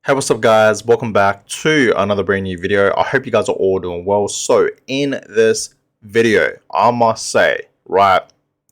Hey, what's up guys? Welcome back to another brand new video. I hope you guys are all doing well. So in this video, I must say, right,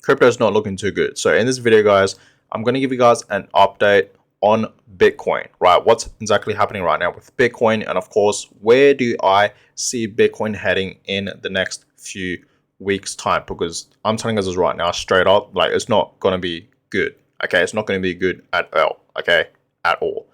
crypto is not looking too good. So in this video, guys, I'm going to give you guys an update on Bitcoin, right? What's exactly happening right now with Bitcoin, and of course, where do I see Bitcoin heading in the next few weeks time? Because I'm telling you guys this right now, straight up, like it's not going to be good. Okay, it's not going to be good at all. Okay, at all.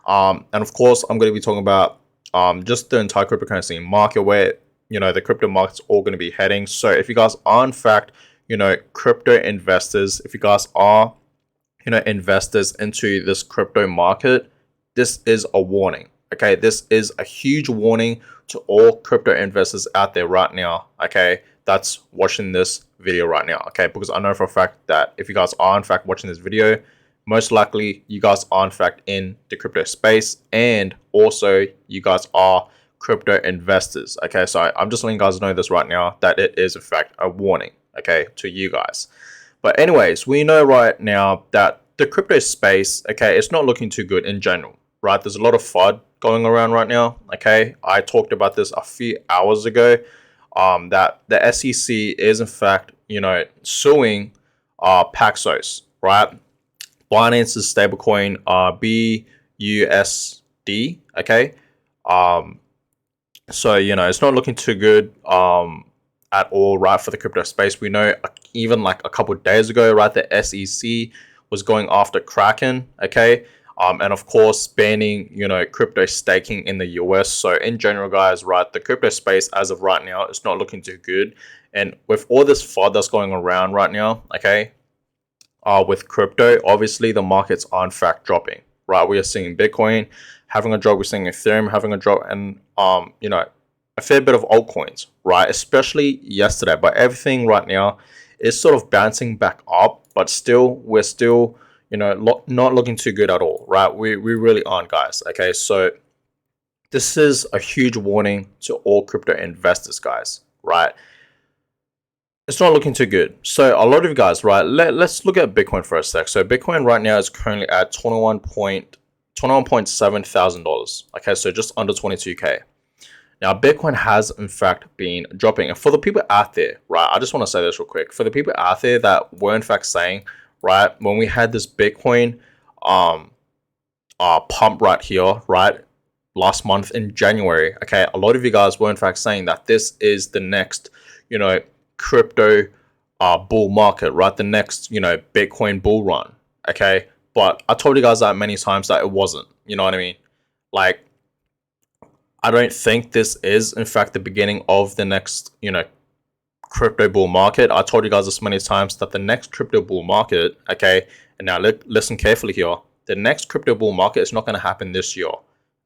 And of course, I'm going to be talking about just the entire cryptocurrency market, where the crypto market's all going to be heading. So if you guys are in fact crypto investors, if you guys are investors into this crypto market, this is a warning. Okay, this is a huge warning to all crypto investors out there right now. Okay, that's watching this video right now. Okay, because I know for a fact that if you guys are in fact watching this video, most likely you guys are in fact in the crypto space, and also you guys are crypto investors. Okay, so I'm just letting you guys know this right now, that it is in fact a warning, okay, to you guys. But anyways, we know right now that the crypto space, okay, it's not looking too good in general, right? There's a lot of FUD going around right now. Okay, I talked about this a few hours ago, that the SEC is in fact suing Paxos, right? Binance's stablecoin BUSD. Okay, so it's not looking too good at all, right, for the crypto space. We know even like a couple of days ago, right, the SEC was going after Kraken. Okay, and of course banning crypto staking in the US. So in general, guys, right, the crypto space as of right now is not looking too good, and with all this FUD that's going around right now, okay, with crypto, obviously the markets are in fact dropping, right? We are seeing Bitcoin having a drop, we're seeing Ethereum having a drop, and a fair bit of altcoins, right? Especially yesterday, but everything right now is sort of bouncing back up, but still we're still not looking too good at all, right? We really aren't, guys. Okay, so this is a huge warning to all crypto investors, guys, right? It's not looking too good. So a lot of you guys, right, let's look at Bitcoin for a sec. So Bitcoin right now is currently at $21.7 thousand. Okay, so just under 22K. Now Bitcoin has in fact been dropping. And for the people out there, right, I just want to say this real quick. For the people out there that were in fact saying, right, when we had this Bitcoin pump right here, right, last month in January, okay, a lot of you guys were in fact saying that this is the next, crypto bull market, right? The next, Bitcoin bull run. Okay. But I told you guys that many times that it wasn't. You know what I mean? Like, I don't think this is in fact the beginning of the next, crypto bull market. I told you guys this many times that the next crypto bull market, okay, and now listen carefully here. The next crypto bull market is not going to happen this year,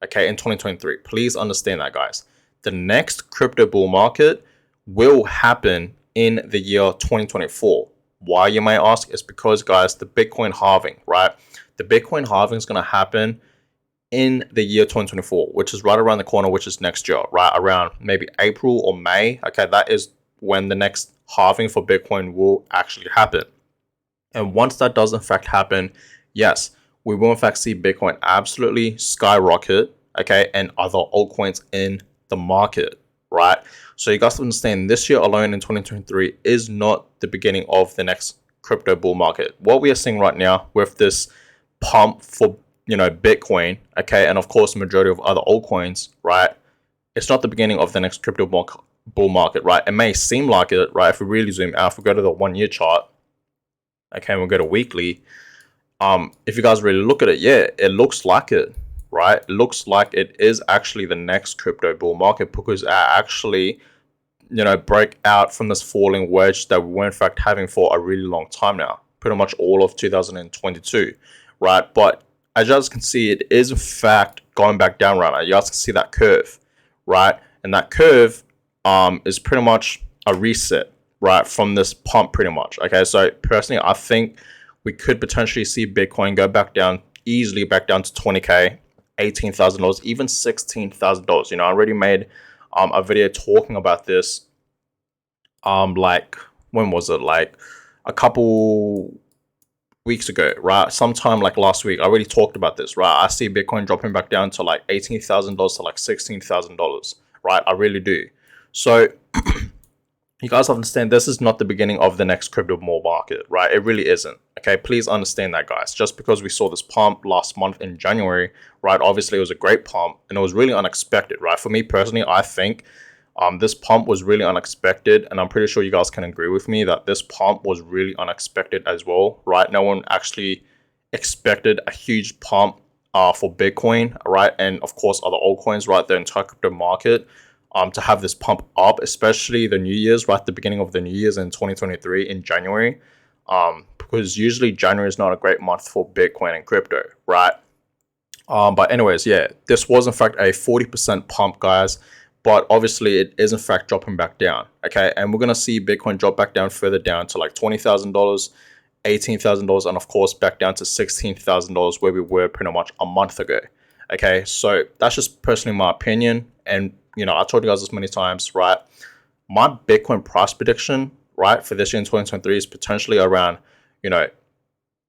okay, in 2023. Please understand that, guys. The next crypto bull market will happen in the year 2024. Why, you may ask? Is because, guys, the Bitcoin halving, right? The Bitcoin halving is going to happen in the year 2024, which is right around the corner, which is next year, right around maybe April or May. Okay, that is when the next halving for Bitcoin will actually happen. And once that does in fact happen, yes, we will in fact see Bitcoin absolutely skyrocket, okay, and other altcoins in the market, right? So you guys understand, this year alone in 2023 is not the beginning of the next crypto bull market. What we are seeing right now with this pump for Bitcoin, okay, and of course the majority of other altcoins, right, it's not the beginning of the next crypto bull market, right? It may seem like it, right? If we really zoom out, if we go to the 1 year chart, okay, and we'll go to weekly, if you guys really look at it, yeah, it looks like it, right? It looks like it is actually the next crypto bull market, because I actually break out from this falling wedge that we were in fact having for a really long time now, pretty much all of 2022, right? But as you guys can see, it is in fact going back down right now. You guys can see that curve, right? And that curve is pretty much a reset, right, from this pump pretty much. Okay, so personally, I think we could potentially see Bitcoin go back down, easily back down to 20K, $18,000, even $16,000. I already made a video talking about this. Like, when was it? Like a couple weeks ago, right? Sometime like last week, I already talked about this, right? I see Bitcoin dropping back down to like $18,000 to like $16,000, right? I really do. So you guys understand this is not the beginning of the next crypto bull market, right? It really isn't. Okay, please understand that, guys. Just because we saw this pump last month in January, right? Obviously, it was a great pump and it was really unexpected, right? For me personally, I think this pump was really unexpected, and I'm pretty sure you guys can agree with me that this pump was really unexpected as well, right? No one actually expected a huge pump for Bitcoin, right? And of course, other altcoins, right? The entire crypto market. To have this pump up, especially the New Year's, right? The beginning of the New Year's in 2023 in January, because usually January is not a great month for Bitcoin and crypto, right? But anyways, yeah, this was in fact a 40% pump, guys. But obviously, it is in fact dropping back down. Okay, and we're gonna see Bitcoin drop back down further down to like $20,000, $18,000, and of course back down to $16,000 where we were pretty much a month ago. Okay, so that's just personally my opinion, and I told you guys this many times, right? My Bitcoin price prediction, right, for this year in 2023 is potentially around, you know,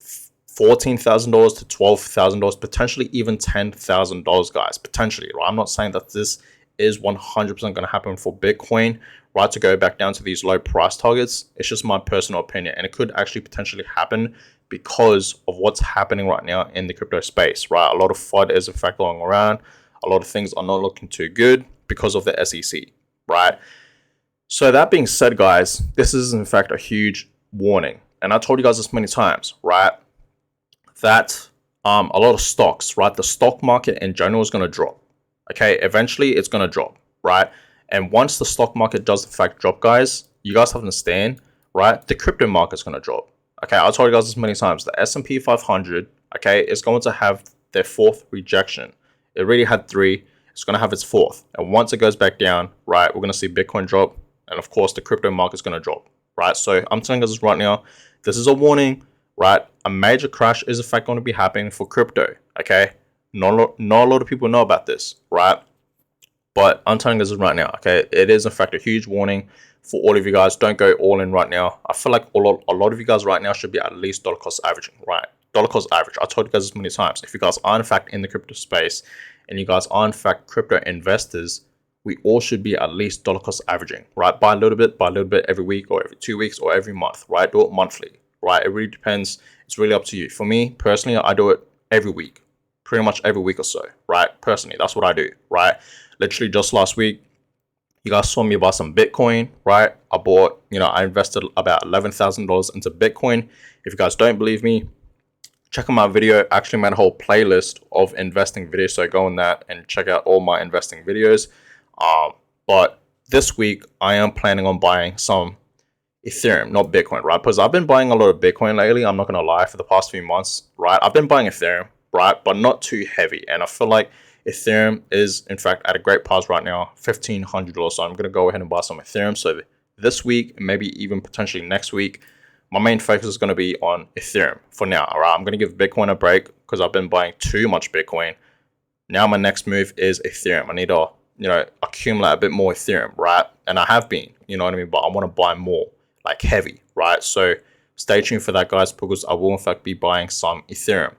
$14,000 to $12,000, potentially even $10,000, guys. Potentially, right? I'm not saying that this is 100% going to happen for Bitcoin, right, to go back down to these low price targets. It's just my personal opinion, and it could actually potentially happen because of what's happening right now in the crypto space, right? A lot of FUD is in fact going around. A lot of things are not looking too good because of the SEC, right? So that being said, guys, this is in fact a huge warning, and I told you guys this many times, right? That a lot of stocks, right? The stock market in general is going to drop. Okay, eventually it's going to drop, right? And once the stock market does in fact drop, guys, you guys have to understand, right? The crypto market's going to drop. Okay, I told you guys this many times. The S&P 500, okay, is going to have their fourth rejection. It already had three. It's going to have its fourth. And once it goes back down, right, we're going to see Bitcoin drop. And of course, the crypto market's going to drop, right? So I'm telling you guys this right now. This is a warning, right? A major crash is in fact going to be happening for crypto, okay? Not a lot of people know about this, right? But I'm telling you this right now, okay? It is in fact a huge warning for all of you guys. Don't go all in right now. I feel like a lot of you guys right now should be at least dollar cost averaging, right? Dollar cost average. I told you guys this many times. If you guys are in fact in the crypto space and you guys are in fact crypto investors, we all should be at least dollar cost averaging, right? Buy a little bit every week or every 2 weeks or every month, right? Do it monthly, right? It really depends. It's really up to you. For me personally, I do it every week, pretty much every week or so, right? Personally, that's what I do, right? Literally just last week, you guys saw me buy some Bitcoin, right? I bought, I invested about $11,000 into Bitcoin. If you guys don't believe me, check out my video. I actually made a whole playlist of investing videos, so go on that and check out all my investing videos. But this week, I am planning on buying some Ethereum, not Bitcoin, right? Because I've been buying a lot of Bitcoin lately. I'm not going to lie, for the past few months, right? I've been buying Ethereum, right? But not too heavy. And I feel like Ethereum is, in fact, at a great price right now, $1,500. So I'm going to go ahead and buy some Ethereum. So this week, maybe even potentially next week, my main focus is going to be on Ethereum for now, all right? I'm going to give Bitcoin a break because I've been buying too much Bitcoin. Now my next move is Ethereum. I need to, accumulate a bit more Ethereum, right? And I have been, you know what I mean? But I want to buy more, like heavy, right? So stay tuned for that, guys, because I will in fact be buying some Ethereum.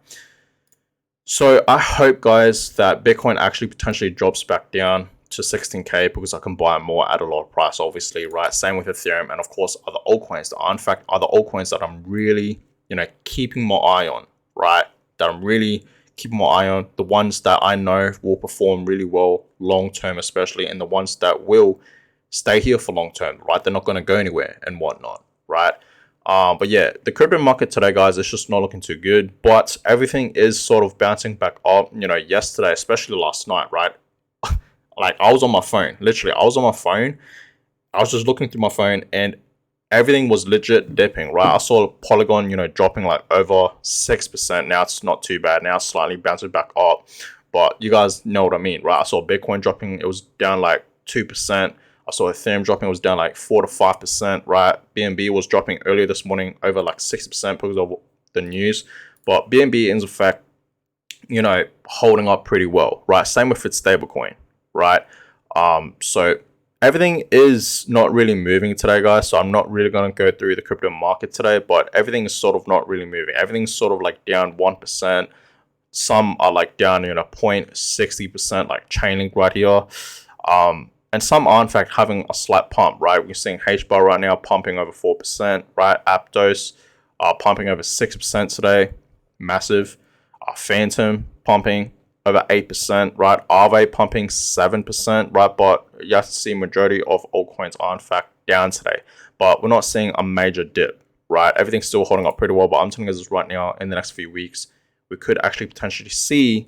So I hope, guys, that Bitcoin actually potentially drops back down to 16K because I can buy more at a lower price, obviously, right? Same with Ethereum and of course other altcoins. There are in fact other altcoins that I'm really, keeping my eye on, right? That I'm really keeping my eye on. The ones that I know will perform really well long term, especially, and the ones that will stay here for long term, right? They're not going to go anywhere and whatnot, right? But yeah, the crypto market today, guys, is just not looking too good. But everything is sort of bouncing back up. Yesterday, especially last night, right? Like I was on my phone, literally. I was on my phone. I was just looking through my phone, and everything was legit dipping, right? I saw Polygon, dropping like over 6%. Now it's not too bad. Now it's slightly bouncing back up. But you guys know what I mean, right? I saw Bitcoin dropping. It was down like 2%. I saw Ethereum dropping. It was down like 4 to 5%, right? BNB was dropping earlier this morning over like 60% because of the news. But BNB is in fact, holding up pretty well, right? Same with its stablecoin, right? So everything is not really moving today, guys. So I'm not really going to go through the crypto market today, but everything is sort of not really moving. Everything's sort of like down 1%. Some are like down, 0.60%, like Chainlink right here. And some are in fact having a slight pump, right? We're seeing HBAR right now pumping over 4%, right? Aptos pumping over 6% today, massive. Phantom pumping over 8%, right? Aave pumping 7%, right? But you have to see majority of altcoins are in fact down today. But we're not seeing a major dip, right? Everything's still holding up pretty well. But I'm telling you this right now, in the next few weeks, we could actually potentially see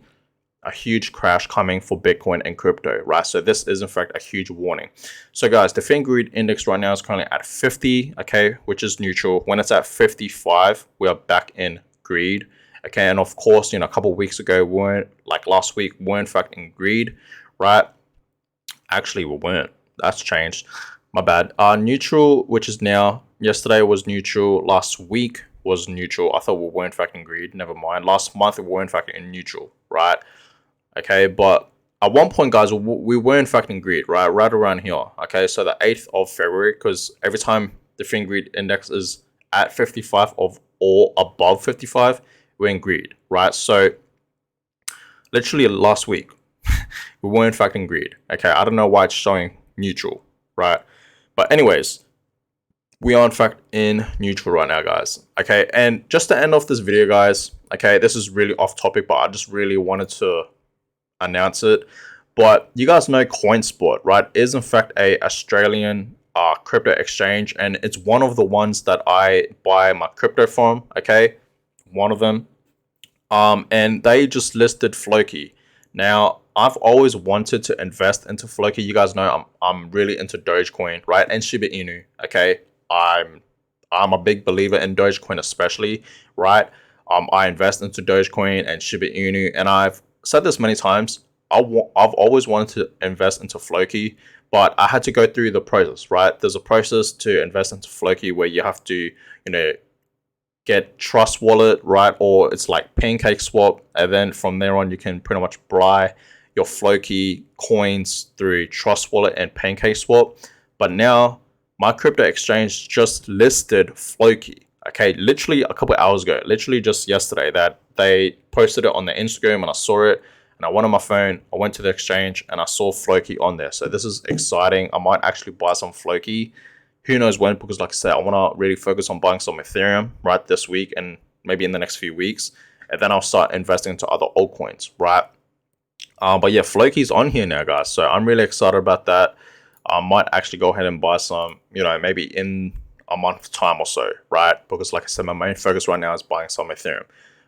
a huge crash coming for Bitcoin and crypto, right? So this is in fact a huge warning. So guys, the FinGreed index right now is currently at 50, okay, which is neutral. When it's at 55, we are back in greed. Okay, and of course, a couple of weeks ago, we weren't, like last week, we we're in fact in greed, right? Actually, we weren't. That's changed. My bad. Neutral, which is now, yesterday was neutral. Last week was neutral. I thought we were in fact in greed. Never mind. Last month, we were in fact in neutral, right? Okay, but at one point, guys, we were in fact in greed, right? Right around here. Okay, so the 8th of February, because every time the FinGreed index is at 55 or above 55, we're in greed, right? So literally last week, we were in fact in greed. Okay, I don't know why it's showing neutral, right? But anyways, we are in fact in neutral right now, guys. Okay, and just to end off this video, guys, okay, this is really off topic, but I just really wanted to announce it. But you guys know CoinSpot, right? It is in fact a Australian crypto exchange, and it's one of the ones that I buy my crypto from. Okay, one of them. And they just listed Floki. Now, I've always wanted to invest into Floki. You guys know I'm really into Dogecoin, right? And Shiba Inu. Okay, I'm a big believer in Dogecoin, especially, right? I invest into Dogecoin and Shiba Inu, and I've said this many times. I've always wanted to invest into Floki, but I had to go through the process, right? There's a process to invest into Floki where you have to, get Trust Wallet, right? Or it's like Pancake Swap, and then from there on, you can pretty much buy your Floki coins through Trust Wallet and Pancake Swap. But now, my crypto exchange just listed Floki. Okay, literally a couple hours ago, literally just yesterday, that they posted it on their Instagram, and I saw it, and I went on my phone, I went to the exchange, and I saw Floki on there. So this is exciting. I might actually buy some Floki. Who knows when, because like I said, I want to really focus on buying some Ethereum right this week and maybe in the next few weeks, and then I'll start investing into other altcoins, right? But yeah, Floki's on here now, guys, so I'm really excited about that. I might actually go ahead and buy some, maybe in a month's time or so, right? Because like I said, my main focus right now is buying some Ethereum.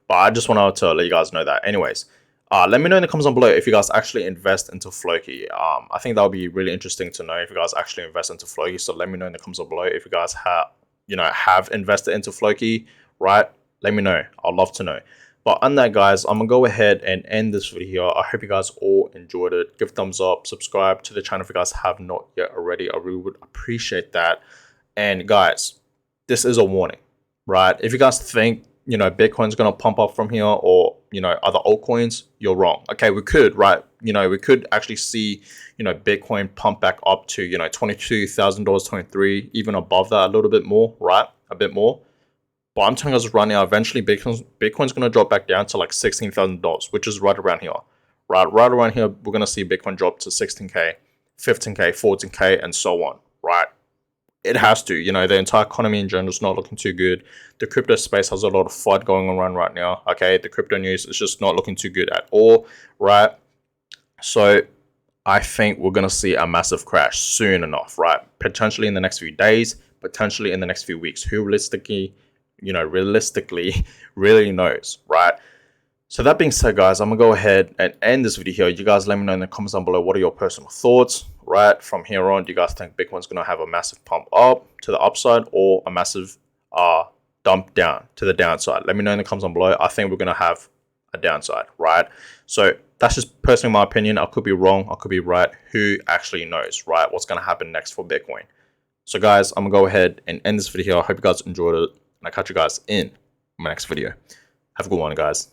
But I just wanted to let you guys know that. Anyways, let me know in the comments down below if you guys actually invest into Floki. I think that would be really interesting to know if you guys actually invest into Floki. So let me know in the comments down below if you guys have invested into Floki, right? Let me know. I'd love to know. But on that, guys, I'm gonna go ahead and end this video here. I hope you guys all enjoyed it. Give a thumbs up, subscribe to the channel if you guys have not yet already. I really would appreciate that. And guys, this is a warning, right? If you guys think Bitcoin's gonna pump up from here, or other altcoins, you're wrong. Okay, we could, right? We could actually see Bitcoin pump back up to $22,000, 23, even above that a little bit more, right? A bit more. But I'm telling you guys right now, eventually Bitcoin's gonna drop back down to like $16,000, which is right around here, right? Right around here, we're gonna see Bitcoin drop to 16K, 15K, 14K, and so on, right? It has to, the entire economy in general is not looking too good. The crypto space has a lot of FUD going on right now. Okay, the crypto news is just not looking too good at all, right? So I think we're gonna see a massive crash soon enough, right? Potentially in the next few days, potentially in the next few weeks. Who realistically really knows, right? So that being said, guys, I'm gonna go ahead and end this video here. You guys let me know in the comments down below, what are your personal thoughts, right? From here on, do you guys think Bitcoin's gonna have a massive pump up to the upside, or a massive dump down to the downside? Let me know in the comments down below. I think we're gonna have a downside, right? So that's just personally my opinion. I could be wrong, I could be right. Who actually knows, right? What's gonna happen next for Bitcoin? So guys, I'm gonna go ahead and end this video. I hope you guys enjoyed it, and I'll catch you guys in my next video. Have a good one, guys.